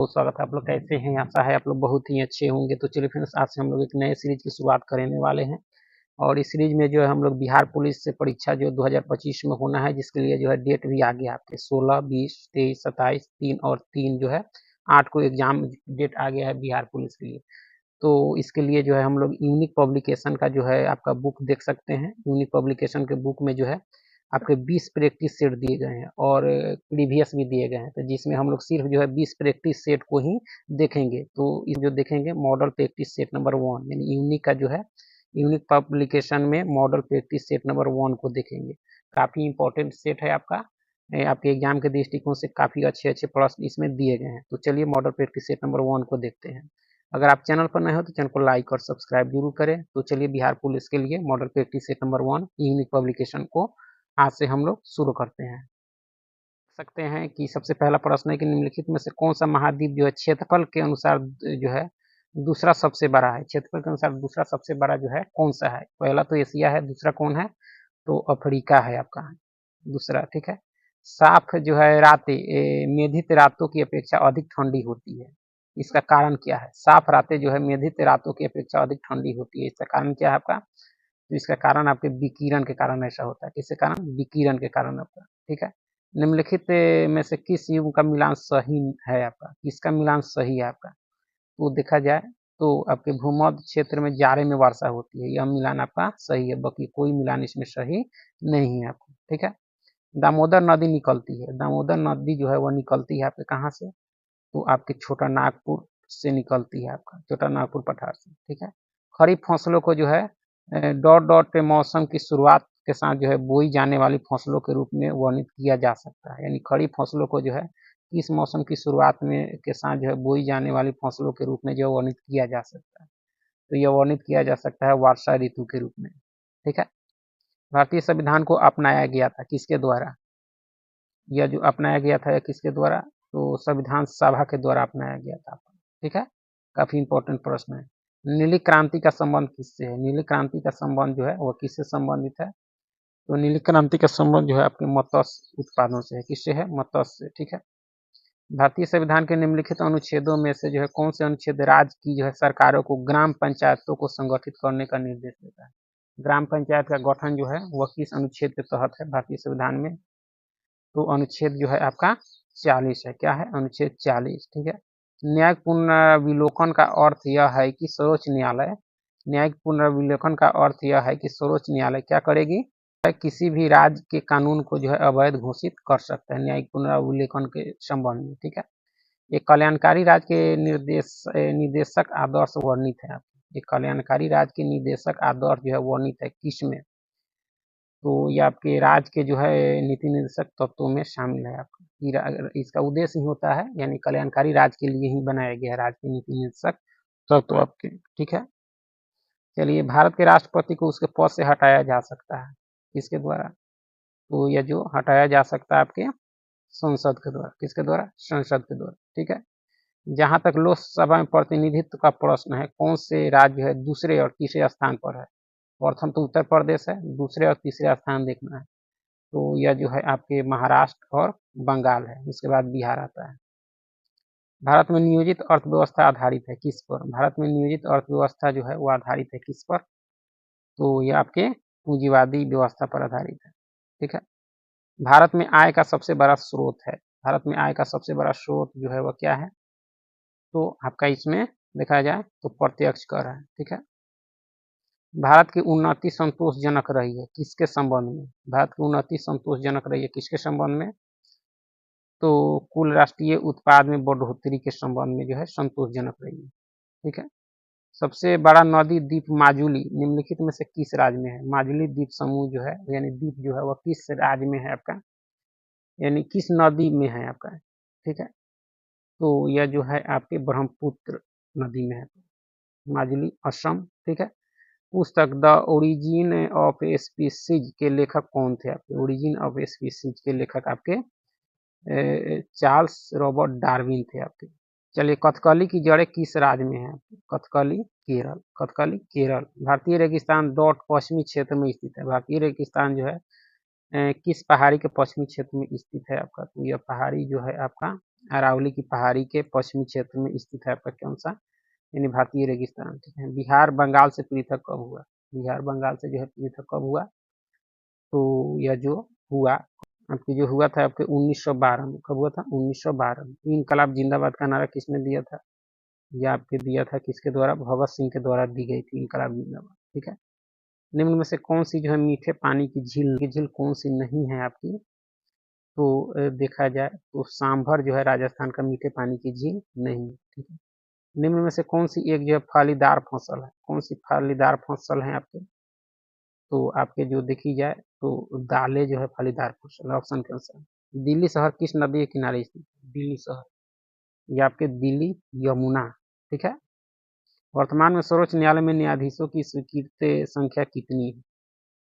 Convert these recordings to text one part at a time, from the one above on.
तो स्वागत है, आप लोग कैसे हैं? आशा है आप लोग बहुत ही अच्छे होंगे। तो चलिए फ्रेंड्स, आज से हम लोग एक नए सीरीज की शुरुआत करने वाले हैं और इस सीरीज में जो है हम लोग बिहार पुलिस से परीक्षा जो 2025 में होना है, जिसके लिए जो है डेट भी आ गया आपके 16, 20, 23, 27, 3 और 3 जो है 8 को एग्जाम डेट आ गया है बिहार पुलिस के लिए। तो इसके लिए जो है हम लोग यूनिक पब्लिकेशन का जो है आपका बुक देख सकते हैं। यूनिक पब्लिकेशन के बुक में जो है आपके 20 प्रैक्टिस सेट दिए गए हैं और प्रीवियस भी दिए गए हैं, तो जिसमें हम लोग सिर्फ जो है 20 प्रैक्टिस सेट को ही देखेंगे। तो इस जो देखेंगे मॉडल प्रैक्टिस सेट नंबर 1 यानी यूनिक का जो है यूनिक पब्लिकेशन में मॉडल प्रैक्टिस सेट नंबर 1 को देखेंगे। काफ़ी इंपॉर्टेंट सेट है आपका, आपके एग्जाम के दृष्टिकोण से काफ़ी अच्छे अच्छे प्रश्न इसमें दिए गए हैं। तो चलिए मॉडल प्रैक्टिस सेट नंबर 1 को देखते हैं। अगर आप चैनल पर नए हो तो चैनल को लाइक और सब्सक्राइब जरूर करें। तो चलिए बिहार पुलिस के लिए model practice set number 1 unique publication को आज से हम लोग शुरू करते हैं। सकते हैं कि सबसे पहला प्रश्न है कि निम्नलिखित में से कौन सा महाद्वीप जो है क्षेत्रफल के अनुसार जो है दूसरा सबसे बड़ा है। क्षेत्रफल के अनुसार दूसरा सबसे बड़ा जो है कौन सा है? पहला तो एशिया है, दूसरा कौन है? तो अफ्रीका है आपका दूसरा। ठीक है। साफ जो है रातें मेघित रातों की अपेक्षा अधिक ठंडी होती है। इसका कारण क्या है? साफ रातें जो है मेघित रातों की अपेक्षा अधिक ठंडी होती है, इसका कारण क्या है आपका? तो इसका कारण आपके विकिरण के कारण ऐसा होता है। किसके कारण? विकिरण के कारण आपका। ठीक है। निम्नलिखित में से किस युग का मिलान सही है आपका? किसका मिलान सही है आपका? तो देखा जाए तो आपके भूमध्य क्षेत्र में जाड़े में वर्षा होती है, यह मिलान आपका सही है। बाकी कोई मिलान इसमें सही नहीं है आपको। ठीक है। दामोदर नदी निकलती है, दामोदर नदी जो है वह निकलती है आपके कहाँ से? तो आपके छोटा नागपुर से निकलती है आपका, छोटा नागपुर पठार से। ठीक है। खरीफ फसलों को जो है डॉट डॉट मौसम की शुरुआत के साथ जो है बोई जाने वाली फसलों के रूप में वर्णित किया जा सकता है। यानी खरीफ फसलों को जो है किस मौसम की शुरुआत में के साथ जो है बोई जाने वाली फसलों के रूप में जो वर्णित किया जा सकता है? तो यह वर्णित किया जा सकता है वर्षा ऋतु के रूप में। ठीक है। भारतीय संविधान को अपनाया गया था किसके द्वारा? यह जो अपनाया गया था किसके द्वारा? तो संविधान सभा के द्वारा अपनाया गया था। ठीक है। काफी इंपॉर्टेंट प्रश्न है। नीली क्रांति का संबंध किससे है? नीली क्रांति का संबंध जो है वह किससे संबंधित है? तो नीली क्रांति का संबंध जो है आपके मत्स्य उत्पादों से है। किससे है? मत्स्य से। ठीक है। भारतीय संविधान के निम्नलिखित अनुच्छेदों में से जो है कौन से अनुच्छेद राज्य की जो है सरकारों को ग्राम पंचायतों को संगठित करने का निर्देश देता है? ग्राम पंचायत का गठन जो है वह किस अनुच्छेद के तहत है भारतीय संविधान में? तो अनुच्छेद जो है आपका 40 है। क्या है? अनुच्छेद 40। ठीक है। न्यायिक पुनर्विलोकन का अर्थ यह है कि सर्वोच्च न्यायालय, न्यायिक पुनर्विलोकन का अर्थ यह है कि सर्वोच्च न्यायालय क्या करेगी? किसी भी राज्य के कानून को जो है अवैध घोषित कर सकता है न्यायिक पुनर्विलोकन के संबंध में। ठीक है। एक कल्याणकारी राज्य के निर्देशक आदर्श वर्णित है आपके। एक कल्याणकारी राज्य के निर्देशक आदर्श जो है वर्णित है किसमें? तो ये आपके राज्य के जो है नीति निर्देशक तत्वों में शामिल है आपका। इसका उद्देश्य ही होता है, यानी कल्याणकारी राज्य के लिए ही बनाया गया है राज्य के नीति निर्देशक तत्व आपके। ठीक है। चलिए, भारत के राष्ट्रपति को उसके पद से हटाया जा सकता है किसके द्वारा? तो यह जो हटाया जा सकता है आपके संसद के द्वारा। किसके द्वारा? संसद के द्वारा। ठीक है। जहां तक लोकसभा में प्रतिनिधित्व का प्रश्न है, कौन से राज्य है दूसरे और तीसरे स्थान पर है? प्रथम तो उत्तर प्रदेश है, दूसरे और तीसरे स्थान देखना है। तो यह जो है आपके महाराष्ट्र और बंगाल है, उसके बाद बिहार आता है। भारत में नियोजित अर्थव्यवस्था आधारित है किस पर? भारत में नियोजित अर्थव्यवस्था जो है वो आधारित है किस पर? तो यह आपके पूंजीवादी व्यवस्था पर आधारित है। ठीक है। भारत में आय का सबसे बड़ा स्रोत है, भारत में आय का सबसे बड़ा स्रोत जो है वह क्या है? तो आपका इसमें देखा जाए तो प्रत्यक्ष कर है। ठीक है। भारत की उन्नति संतोषजनक रही है किसके संबंध में? भारत की उन्नति संतोषजनक रही है किसके संबंध में? तो कुल राष्ट्रीय उत्पाद में बढ़ोतरी के संबंध में जो है संतोषजनक रही है। ठीक है। सबसे बड़ा नदी द्वीप माजुली निम्नलिखित में से किस राज्य में है? माजुली द्वीप समूह जो है यानी द्वीप जो है वह किस राज्य में है आपका? यानी किस नदी में है आपका? ठीक है। तो यह जो है आपके ब्रह्मपुत्र नदी में है, माजुली असम। ठीक है। पुस्तक द ओरिजिन ऑफ स्पीसीज के लेखक कौन थे आपके? ओरिजिन ऑफ स्पीसीज के लेखक आपके चार्ल्स रॉबर्ट डार्विन थे आपके। चलिए, कथकली की जड़ें किस राज्य में है? कथकली केरल। कथकली केरल। भारतीय रेगिस्तान डॉट पश्चिमी क्षेत्र में स्थित है। भारतीय रेगिस्तान जो है किस पहाड़ी के पश्चिमी क्षेत्र में स्थित है आपका? तो यह पहाड़ी जो है आपका अरावली की पहाड़ी के पश्चिमी क्षेत्र में स्थित है आपका कौन सा, यानी भारतीय रेगिस्तान। ठीक है, बिहार बंगाल से पृथक कब हुआ, बिहार बंगाल से जो है पृथक कब हुआ, तो यह जो हुआ आपकी जो हुआ था आपके 1912 में। कब हुआ था, 1912 में। इनकलाब जिंदाबाद का नारा किसने दिया था, यह आपके दिया था किसके द्वारा, भगत सिंह के द्वारा दी गई थी इनकलाब जिंदाबाद। ठीक है, निम्न में से कौन सी जो है मीठे पानी की झील कौन सी नहीं है आपकी, तो देखा जाए तो सांभर जो है राजस्थान का मीठे पानी की झील नहीं। ठीक है, निम्न में से कौन सी एक जो है फलीदार फसल है, कौन सी फलीदार फसल है आपके, तो आपके जो देखी जाए तो दालें जो है फलीदार फसल, ऑप्शन के अनुसार। दिल्ली शहर किस नदी के किनारे स्थित है, दिल्ली शहर, ये आपके दिल्ली यमुना। ठीक है, वर्तमान में सर्वोच्च न्यायालय में न्यायाधीशों की स्वीकृत संख्या कितनी है,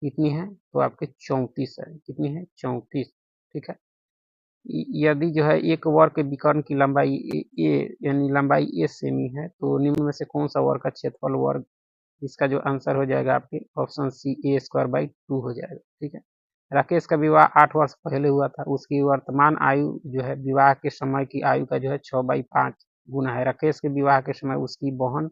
कितनी है, तो आपके 34 है। कितनी है, 34। ठीक है, यदि जो है एक वर्ग के विकर्ण की लंबाई ए यानी लंबाई ए सेमी है, तो निम्न में से कौन सा वर्ग का क्षेत्रफल वर्ग, इसका जो आंसर हो जाएगा आपके ऑप्शन सी a² 2 हो जाएगा। ठीक है, राकेश का विवाह 8 वर्ष पहले हुआ था, उसकी वर्तमान आयु जो है विवाह के समय की आयु का जो है 6/5 गुना है। राकेश के विवाह के समय उसकी बहन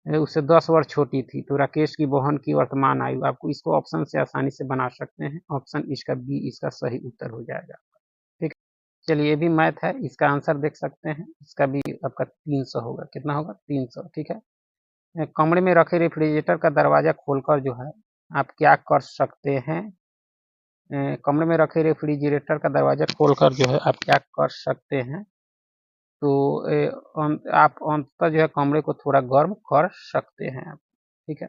उससे 10 वर्ष छोटी थी, तो राकेश की बहन की वर्तमान आयु, आपको इसको ऑप्शन से आसानी से बना सकते हैं, ऑप्शन इसका बी इसका सही उत्तर हो जाएगा। ठीक है, चलिए ये भी मैथ है, इसका आंसर देख सकते हैं, इसका भी आपका 300 होगा, कितना होगा, 300। ठीक है, कमरे में रखे रेफ्रिजरेटर का दरवाजा खोलकर जो है आप क्या कर सकते हैं, कमरे में रखे रेफ्रिजरेटर का दरवाजा खोलकर जो है आप क्या कर सकते हैं, तो आप अंततः जो है कमरे को थोड़ा गर्म कर सकते हैं आप। ठीक है,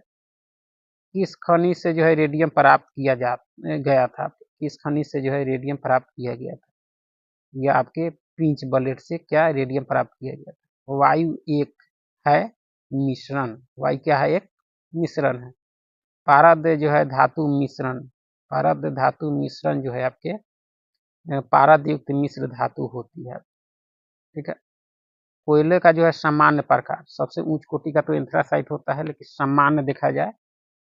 किस खनिज से जो है रेडियम प्राप्त किया गया था, किस खनिज से जो है रेडियम प्राप्त किया गया था, या आपके पिंच ब्लेड से क्या रेडियम प्राप्त किया गया था। वायु एक है मिश्रण, वायु क्या है, एक मिश्रण है। पारद जो है धातु मिश्रण, पारद धातु मिश्रण जो है आपके पारद युक्त मिश्र धातु होती है। ठीक है, कोयले का जो है सामान्य प्रकार, सबसे उच्च कोटि का तो एंथ्रासाइट होता है, लेकिन सामान्य देखा जाए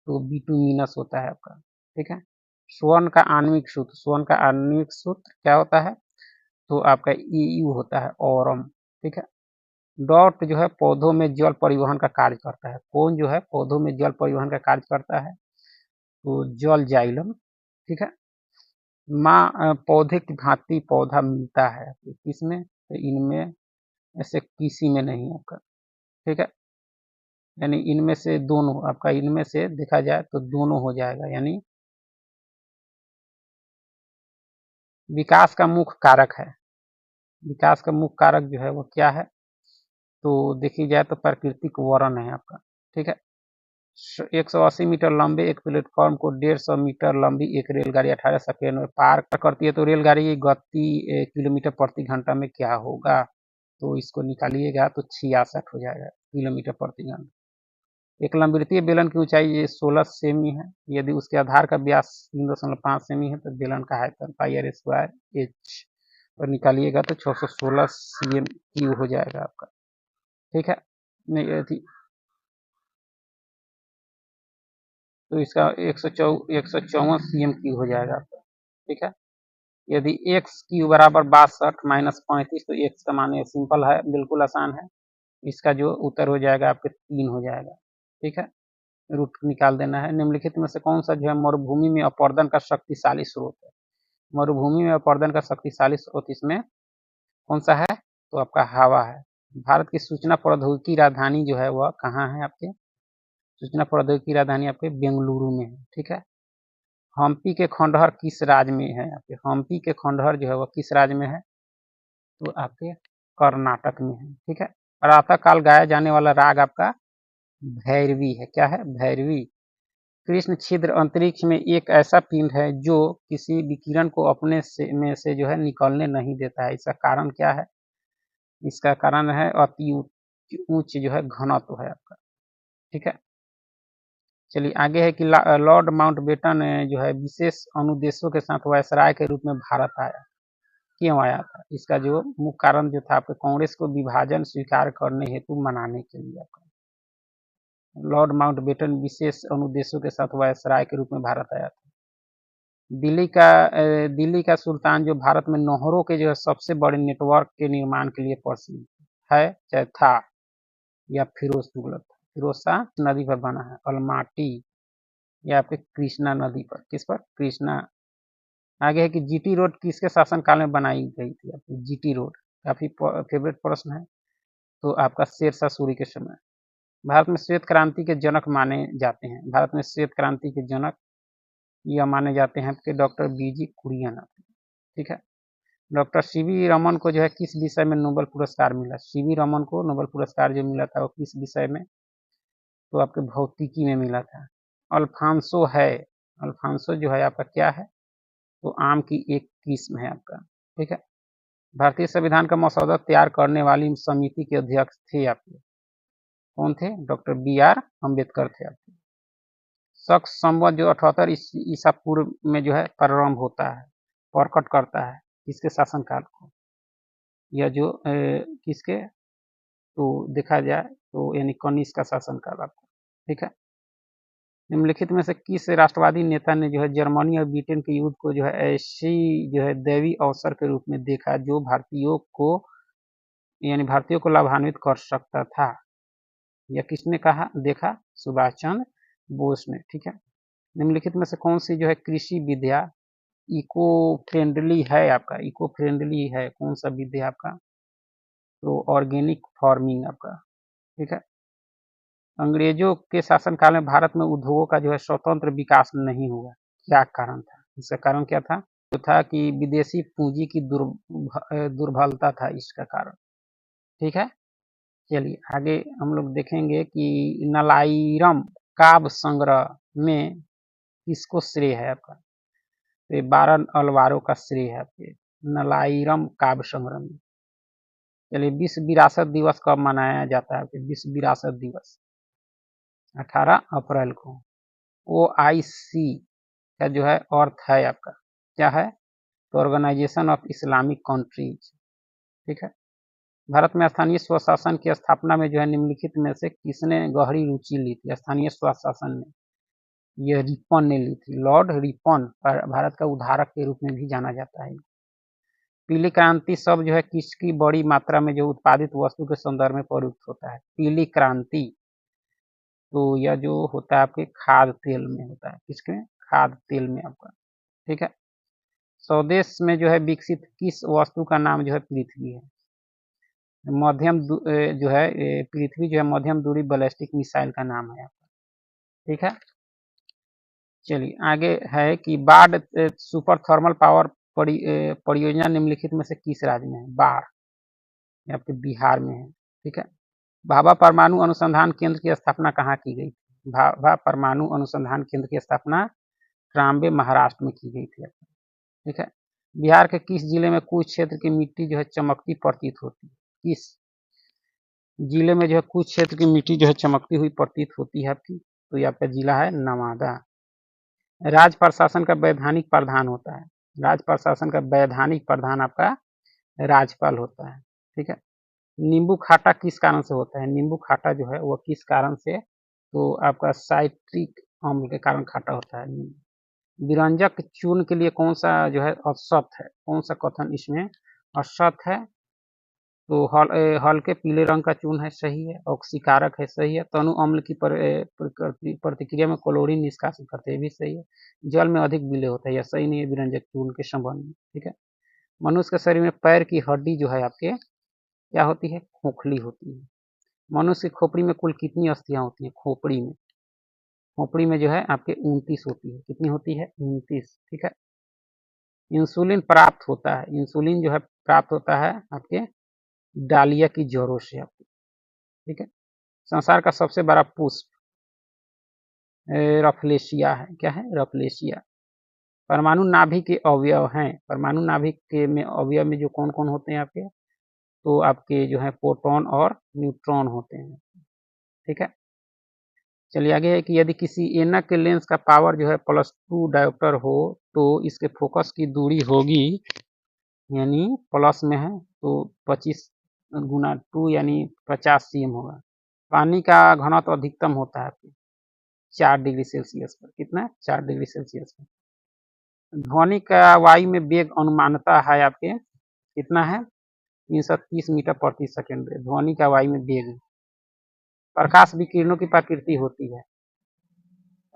तो बिटुमिनस होता है आपका। ठीक है, स्वर्ण का आणविक सूत्र, स्वर्ण का आणविक सूत्र क्या होता है, तो आपका EU होता है, ओरम। ठीक है, डॉट जो है पौधों में जल परिवहन का कार्य करता है, कौन जो है पौधों में जल परिवहन का कार्य करता है, तो जल जाइलम। ठीक है, माँ पौधे की भांति पौधा मिलता है किसमें, तो इनमें ऐसे किसी में नहीं आपका। ठीक है, यानी इनमें से दोनों, आपका इनमें से देखा जाए तो दोनों हो जाएगा, यानी विकास का मुख्य कारक है, विकास का मुख्य कारक जो है वो क्या है, तो देखी जाए तो प्राकृतिक वरण है आपका। ठीक है, 180 मीटर लंबे एक प्लेटफॉर्म को 150 मीटर लंबी एक रेलगाड़ी 18 सेकेंड में पार करती है, तो रेलगाड़ी की गति किलोमीटर प्रति घंटा में क्या होगा, तो इसको निकालिएगा तो 66 हो जाएगा किलोमीटर प्रति घंटा। एक लंबवृत्तीय बेलन की ऊंचाई 16 सेमी है, यदि उसके आधार का व्यास 3.5 सेमी है, तो बेलन का आयतन πr² h और निकालिएगा तो 616 cm³ हो जाएगा आपका। ठीक है, नहीं तो इसका 154 cm³ हो जाएगा आपका। ठीक है, यदि x³ बराबर 62 माइनस 35, तो x का मान सिंपल है, बिल्कुल आसान है, इसका जो उत्तर हो जाएगा आपके 3 हो जाएगा। ठीक है, रूट निकाल देना है। निम्नलिखित में से कौन सा जो है मरुभूमि में अपरदन का शक्तिशाली स्रोत है, मरुभूमि में अपरदन का शक्तिशाली स्रोत इसमें कौन सा है, तो आपका हवा है। भारत की सूचना प्रौद्योगिकी राजधानी जो है वह कहाँ है, आपके सूचना प्रौद्योगिकी राजधानी आपके बेंगलुरु में है। ठीक है, हम्पी के खंडहर किस राज्य में है, आपके हम्पी के खंडहर जो है वह किस राज्य में है, तो आपके कर्नाटक में है। ठीक है, प्रातः काल गाया जाने वाला राग आपका भैरवी है, क्या है, भैरवी। कृष्ण छिद्र अंतरिक्ष में एक ऐसा पिंड है जो किसी विकिरण को अपने में से जो है निकलने नहीं देता है, इसका कारण क्या है, इसका कारण है अति उच्च जो है घनत्व है आपका। ठीक है, चलिए आगे है कि लॉर्ड माउंटबेटन जो है विशेष अनुदेशों के साथ वायसराय के रूप में भारत आया, क्यों आया था, इसका जो मुख्य कारण जो था आपके कांग्रेस को विभाजन स्वीकार करने हेतु मनाने के लिए आपका लॉर्ड माउंटबेटन विशेष अनुदेशों के साथ वायसराय के रूप में भारत आया था। दिल्ली का सुल्तान जो भारत में नहरों के जो है सबसे बड़े नेटवर्क के निर्माण के लिए प्रसिद्ध है, चाहे था, या फिरोज तुगलक था। फिरोज शाह नदी पर बना है, अलमाटी, या आपके कृष्णा नदी पर, किस पर, कृष्णा। आगे है कि जीटी रोड किसके शासनकाल में बनाई गई थी, आपकी जीटी रोड, काफी फेवरेट प्रश्न है, तो आपका शेरशाह सूरी के समय। भारत में श्वेत क्रांति के जनक माने जाते हैं, भारत में श्वेत क्रांति के जनक यह माने जाते हैं कि डॉक्टर बीजी कुरियन, ठीक है। डॉक्टर सीवी रमन को जो है किस विषय में नोबेल पुरस्कार मिला, सीवी रमन को नोबेल पुरस्कार जो मिला था वो किस विषय में, तो आपके भौतिकी में मिला था। अल्फांसो है, अल्फांसो जो है आपका क्या है, तो आम की एक किस्म है आपका, ठीक है। भारतीय संविधान का मसौदा तैयार करने वाली समिति के अध्यक्ष थे आपके, कौन थे, डॉक्टर बी आर अम्बेडकर थे आपके। शक संवत जो 78 ईसा पूर्व में जो है प्रारंभ होता है, प्रकट करता है किसके शासनकाल को, या जो किसके, तो देखा जाए तो यानी कनिष्क का शासनकाल आपको, ठीक है। निम्नलिखित में से किस राष्ट्रवादी नेता ने जो है जर्मनी और ब्रिटेन के युद्ध को जो है ऐसी जो है दैवी अवसर के रूप में देखा जो भारतीयों को, यानी भारतीयों को लाभान्वित कर सकता था, या किसने कहा देखा, सुभाष चंद्र बोस ने, ठीक है। निम्नलिखित में से कौन सी जो है कृषि विद्या इको फ्रेंडली है आपका, इको फ्रेंडली है, कौन सा विद्या आपका, तो ऑर्गेनिक फार्मिंग आपका, ठीक है। अंग्रेजों के शासनकाल में भारत में उद्योगों का जो है स्वतंत्र विकास नहीं हुआ, क्या कारण था, इसका कारण क्या था, तो था कि विदेशी पूंजी की दुर्बलता था इसका कारण, ठीक है। चलिए आगे हम लोग देखेंगे कि नलाईरम काव्य संग्रह में किसको श्रेय है आपका, तो ये 12 अलवारों का श्रेय है आपके नलाईरम काव्य संग्रह में। चलिए विश्व विरासत दिवस कब मनाया जाता है आपके, विश्व विरासत दिवस 18 अप्रैल को। OIC का जो है अर्थ है आपका क्या है, तो ऑर्गेनाइजेशन ऑफ इस्लामिक कंट्रीज, ठीक है। भारत में स्थानीय स्वशासन की स्थापना में जो है निम्नलिखित में से किसने गहरी रुचि ली थी, स्थानीय स्वशासन में, यह रिपन ने ली थी, लॉर्ड रिपन, भारत का उद्धारक के रूप में भी जाना जाता है। पीली क्रांति शब्द जो है किसकी बड़ी मात्रा में जो उत्पादित वस्तु के संदर्भ में प्रयुक्त होता है, पीली क्रांति, तो यह जो होता है आपके खाद्य तेल में होता है, किसके, खाद्य तेल में आपका, ठीक है। स्वदेश में जो है विकसित किस वस्तु का नाम जो है पृथ्वी है, मध्यम जो है पृथ्वी जो है मध्यम दूरी बैलिस्टिक मिसाइल का नाम है आपका, ठीक है। चलिए आगे है कि बाढ़ सुपर थर्मल पावर परियोजना निम्नलिखित में से किस राज्य में है, बाढ़ आपके बिहार में है, ठीक है। भाभा परमाणु अनुसंधान केंद्र की स्थापना कहाँ की गई, भाभा परमाणु अनुसंधान केंद्र की स्थापना ट्राम्बे महाराष्ट्र में की गई थी, ठीक है। बिहार के किस जिले में कुछ क्षेत्र की मिट्टी जो है चमकती प्रतीत होती है, किस जिले में जो है कुछ क्षेत्र की मिट्टी जो है चमकती हुई प्रतीत होती है आपकी, तो ये आपका जिला है नवादा। राज्य प्रशासन का वैधानिक प्रधान होता है, राज्य प्रशासन का वैधानिक प्रधान आपका राज्यपाल होता है, ठीक है। नींबू खाटा किस कारण से होता है, नींबू खाटा जो है वो किस कारण से, तो आपका साइट्रिक अम्ल के कारण खाटा होता है। विरंजक चूर्ण के लिए कौन सा जो है असत है, कौन सा कथन इसमें असत है, तो हल्के पीले रंग का चूर्ण है, सही है। ऑक्सीकारक है, सही है। तनु अम्ल की प्रतिक्रिया में क्लोरीन निष्कासित करते हैं, भी सही है। जल में अधिक विलय होता है, यह सही नहीं है विरंजक चूर्ण के संबंध में, ठीक है। मनुष्य के शरीर में पैर की हड्डी जो है आपके क्या होती है, खोखली होती है। मनुष्य की खोपड़ी में कुल कितनी अस्थियां होती है, खोपड़ी में जो है आपके 29 होती है, कितनी होती है, 29, ठीक है। इंसुलिन प्राप्त होता है, इंसुलिन जो है प्राप्त होता है आपके डालिया की जड़ों से आपके, ठीक है। संसार का सबसे बड़ा पुष्प रफलेशिया है, क्या है, रफलेशिया। परमाणु नाभिक के अवयव हैं, परमाणु नाभिक के में अवयव में जो कौन कौन होते हैं आपके, तो आपके जो है प्रोटॉन और न्यूट्रॉन होते हैं, ठीक है। चलिए आगे है कि यदि किसी ऐनक के लेंस का पावर जो है +2 डायोप्टर हो तो इसके फोकस की दूरी होगी, यानी प्लस में है तो 25 गुना 2 यानी 50 cm होगा। पानी का घनत्व अधिकतम होता है 4 डिग्री सेल्सियस पर, कितना, 4 डिग्री सेल्सियस पर। ध्वनि का वायु में वेग अनुमानता है आपके कितना है 330 मीटर प्रति सेकंड। ध्वनि का वायु में वेग। प्रकाश विकिरणों की प्रकृति होती है,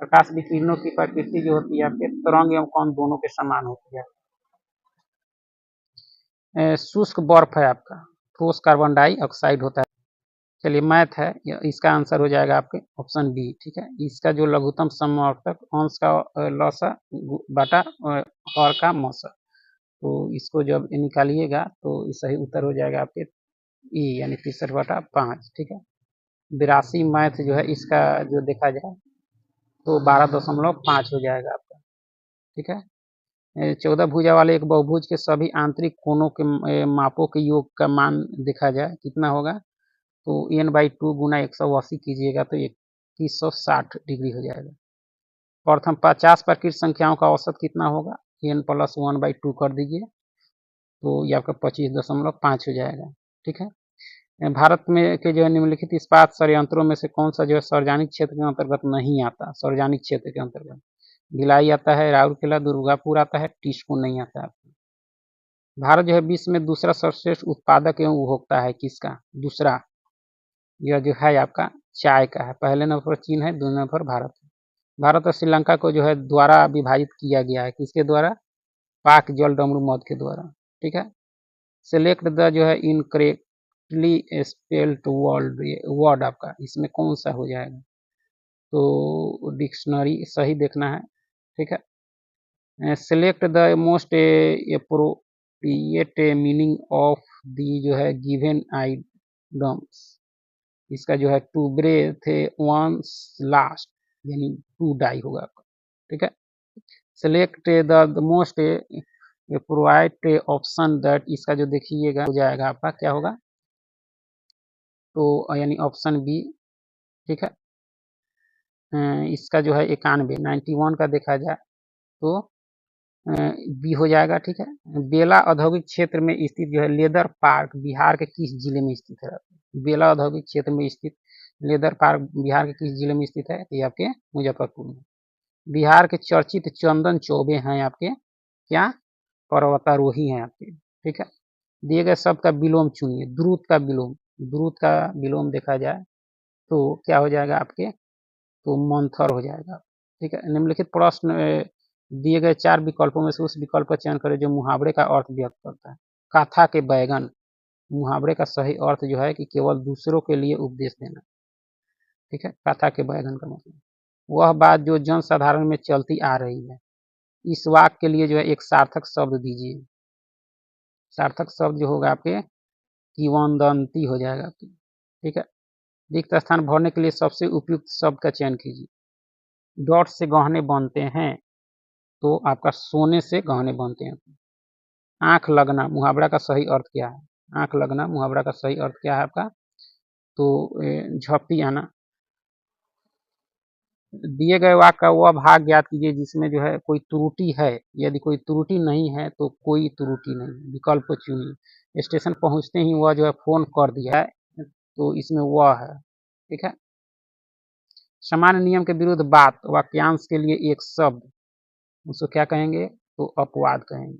प्रकाश विकिरणों की प्रकृति जो होती है आपके तरंग एवं कण दोनों के समान होती है। शुष्क बर्फ है आपका, ठोस कार्बन डाइऑक्साइड होता है। चलिए मैथ है, इसका आंसर हो जाएगा आपके ऑप्शन बी। ठीक है, इसका जो लघुत्तम समवर्तक अंश का लसा बटा और का मौसा, तो इसको जब निकालिएगा तो सही उत्तर हो जाएगा आपके ई यानी 63/5। ठीक है, 82 मैथ जो है इसका जो देखा जाए तो 12.5 हो जाएगा आपका। ठीक है, 14 भुजा वाले एक बहुभुज के सभी आंतरिक कोणों के मापों के योग का मान देखा जाए कितना होगा, तो n/2 गुना 180 कीजिएगा तो 2160 डिग्री हो जाएगा। प्रथम 50 प्रकृत संख्याओं का औसत कितना होगा, n+1/2 कर दीजिए तो ये आपका 25.5 हो जाएगा। ठीक है, भारत में के जो है निम्नलिखित इस्पात संयंत्रों में से कौन सा जो है सार्वजनिक क्षेत्र के अंतर्गत नहीं आता। सार्वजनिक क्षेत्र के अंतर्गत भिलाई आता है, राउरकेला दुर्गापुर आता है, टिस्को नहीं आता है। भारत जो है विश्व में दूसरा सर्वश्रेष्ठ उत्पादक एवं उपभोक्ता है किसका, दूसरा यह जो है आपका चाय का है। पहले नंबर पर चीन है, दूसरे नंबर पर भारत है। भारत और श्रीलंका को जो है द्वारा विभाजित किया गया है, किसके द्वारा, पाक जल डमरू मद के द्वारा। ठीक है, सिलेक्ट द जो है इनकरेक्टली स्पेल्ड वर्ड आपका इसमें कौन सा हो जाएगा, तो डिक्शनरी सही देखना है। ठीक है, select the most appropriate meaning of the जो है गिवन आइटम्स, इसका जो है टू ब्रेथ वंस लास्ट यानी टू डाई होगा आपका। ठीक है, select the most appropriate option that, इसका जो देखिएगा हो जाएगा आपका क्या होगा, तो यानी ऑप्शन बी। ठीक है, इसका जो है 91 का देखा जाए तो बी हो जाएगा। ठीक है, बेला औद्योगिक क्षेत्र में स्थित जो है लेदर पार्क बिहार के किस जिले में स्थित है, बेला औद्योगिक क्षेत्र में स्थित लेदर पार्क बिहार के किस जिले में स्थित है, ये आपके मुजफ्फरपुर में। बिहार के चर्चित चंदन चौबे हैं आपके क्या, पर्वतारोही हैं आपके। ठीक है, दिए गए शब्द का विलोम चुनिए, द्रुत का विलोम, द्रुत का विलोम देखा जाए तो क्या हो जाएगा आपके, तो मंथर हो जाएगा। ठीक है, निम्नलिखित प्रश्न दिए गए 4 विकल्पों में से उस विकल्प का चयन करें जो मुहावरे का अर्थ व्यक्त करता है। कथा के बैगन, मुहावरे का सही अर्थ जो है कि केवल दूसरों के लिए उपदेश देना। ठीक है, कथा के बैगन का मतलब वह बात जो जन साधारण में चलती आ रही है। इस वाक्य के लिए जो है एक सार्थक शब्द दीजिए, सार्थक शब्द जो होगा आपके किंवदंती हो जाएगा आपकी। ठीक है, रिक्त स्थान भरने के लिए सबसे उपयुक्त शब्द का चयन कीजिए। डॉट से गहने बनते हैं, तो आपका सोने से गहने बनते हैं। आंख लगना मुहावरा का सही अर्थ क्या है, आंख लगना मुहावरा का सही अर्थ क्या है आपका, तो झपटी आना। दिए गए वाक्य का वह भाग ज्ञात कीजिए जिसमें जो है कोई त्रुटि है, यदि कोई त्रुटि नहीं है तो कोई त्रुटि नहीं, विकल्प को चुनिए। स्टेशन पहुंचते ही वह जो है फोन कर दिया है, तो इसमें वह है। ठीक है, सामान्य नियम के विरुद्ध बात वाक्यांश के लिए एक शब्द, उसको क्या कहेंगे, तो अपवाद कहेंगे।